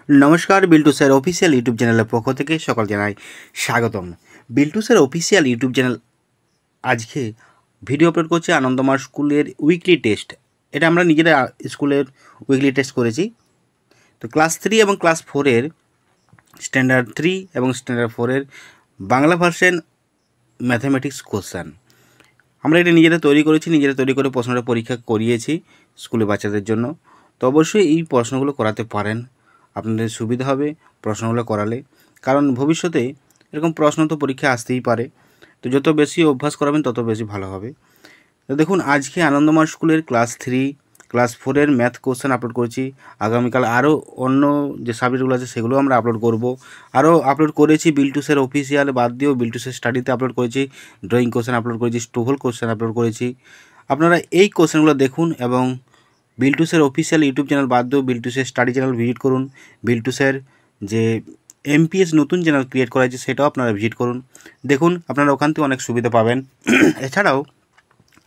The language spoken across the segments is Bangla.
নমস্কার, বিল্টু স্যার অফিসিয়াল ইউটিউব চ্যানেলের পক্ষ থেকে সকল জানাই স্বাগতম। Biltu sir official YouTube channel আজকে ভিডিও আপলোড করছে আনন্দমার স্কুলের উইকলি টেস্ট। এটা আমরা নিজেরা স্কুলের উইকলি টেস্ট করেছি। তো ক্লাস 3 এবং ক্লাস 4-এর স্ট্যান্ডার্ড 3 এবং স্ট্যান্ডার্ড 4-এর বাংলা ভার্সন ম্যাথামেটিক্স কোশ্চেন আমরা এটা নিজেরা তৈরি করেছি, নিজেরা তৈরি করে প্রশ্নটা পরীক্ষা করিয়েছি স্কুলে বাচ্চাদের জন্য। তো অবশ্যই এই প্রশ্নগুলো করাতে পারেন, আপনাদের সুবিধা হবে প্রশ্নগুলো করালে, কারণ ভবিষ্যতে এরকম প্রশ্ন তো পরীক্ষা আসতেই পারে। তো যত বেশি অভ্যাস করাবেন তত বেশি ভালো হবে। তো দেখুন, আজকে আনন্দমার স্কুলের ক্লাস 3 ক্লাস 4-এর ম্যাথ কোশ্চেন আপলোড করেছি। আগামীকাল আরও অন্য যে সাবজেক্টগুলো আছে সেগুলো আমরা আপলোড করব। আরও আপলোড করেছি বিল্টু স্যার অফিসিয়াল বাদ দিয়েও বিল্টু স্যার স্টাডিতে আপলোড করেছি, ড্রয়িং কোশ্চেন আপলোড করেছি, স্টোভল কোশ্চেন আপলোড করেছি। আপনারা এই কোশ্চেনগুলো দেখুন এবং Biltu sir official YouTube channel বাদ দিয়েও Biltu sir study channel visit করুন। বিল্টু স্যার যে এমপিএস নতুন চ্যানেল ক্রিয়েট করা হয়েছে সেটাও আপনারা ভিজিট করুন, দেখুন আপনারা ওখান থেকে অনেক সুবিধা পাবেন। এছাড়াও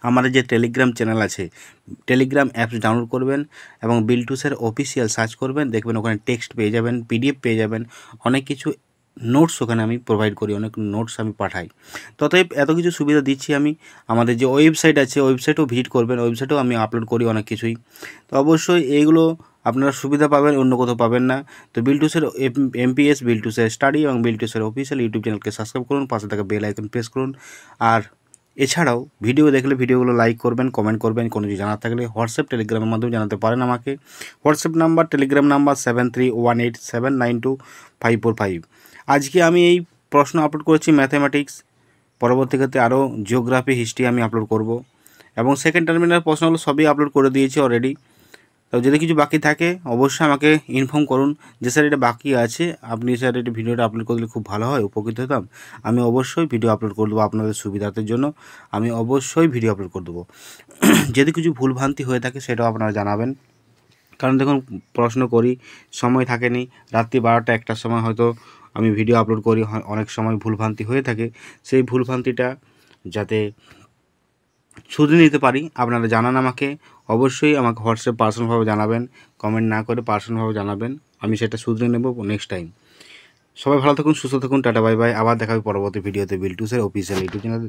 আমাদের যে টেলিগ্রাম চ্যানেল আছে, টেলিগ্রাম অ্যাপস ডাউনলোড করবেন এবং বিল্টু স্যার অফিসিয়াল সার্চ করবেন, দেখবেন ওখানে টেক্সট পেয়ে যাবেন, পিডিএফ পেয়ে যাবেন, অনেক কিছু নোটস ওখানে আমি প্রোভাইড করি, অনেক নোটস আমি পাঠাই। ততএব এত কিছু সুবিধা দিচ্ছি আমি। আমাদের যে ওয়েবসাইট আছে ওয়েবসাইটেও ভিজিট করবেন, ওয়েবসাইটেও আমি আপলোড করি অনেক কিছুই। তো অবশ্যই এইগুলো আপনারা সুবিধা পাবেন, অন্য কোথাও পাবেন না। তো Biltu sir amps, Biltu sir study এবং বিল্টু স্যার অফিসিয়াল ইউটিউব চ্যানেলকে সাবস্ক্রাইব করুন, পাশে থাকা বেল আইকন প্রেস করুন। আর এছাড়াও ভিডিও দেখলে ভিডিওগুলো লাইক করবেন, কমেন্ট করবেন। কোনো কিছু জানার থাকলে হোয়াটসঅ্যাপ টেলিগ্রামের মাধ্যমে জানাতে পারেন আমাকে। WhatsApp number, Telegram number 7318792545। আজকে আমি এই প্রশ্ন আপলোড করেছি ম্যাথামেটিক্স, পরবর্তী ক্ষেত্রে আরও জিওগ্রাফি, হিস্ট্রি আমি আপলোড করব এবং সেকেন্ড টার্মিনাল প্রশ্নগুলো সবই আপলোড করে দিয়েছি অলরেডি। তো যদি কিছু বাকি থাকে অবশ্যই আমাকে ইনফর্ম করুন যে স্যার এটা বাকি আছে, আপনি স্যার এটা ভিডিওটা আপলোড করে দিলে খুব ভালো হয়, উপকৃত হতাম। আমি অবশ্যই ভিডিও আপলোড করে দেবো আপনাদের সুবিধার্থের জন্য, আমি অবশ্যই ভিডিও আপলোড করে দেবো। যদি কিছু ভুলভ্রান্তি হয়ে থাকে সেটাও আপনারা জানাবেন, কারণ দেখুন প্রশ্ন করি সময় থাকেনি, রাত্রি 12টা-1টার সময় হয়তো আমি ভিডিও আপলোড করি, অনেক সময় ভুলভ্রান্তি হয়ে থাকে। সেই ভুলভ্রান্তিটা যাতে শুধরে নিতে পারি আপনারা জানান আমাকে, অবশ্যই আমাকে হোয়াটসঅ্যাপ পার্সোনালভাবে জানাবেন, কমেন্ট না করে পার্সোনালভাবে জানাবেন, আমি সেটা শুধরে নেব নেক্সট টাইম। সবাই ভালো থাকুন, সুস্থ থাকুন, টাটা বাই বাই। আবার দেখা হবে পরবর্তী ভিডিওতে Biltu sir official YouTube channel.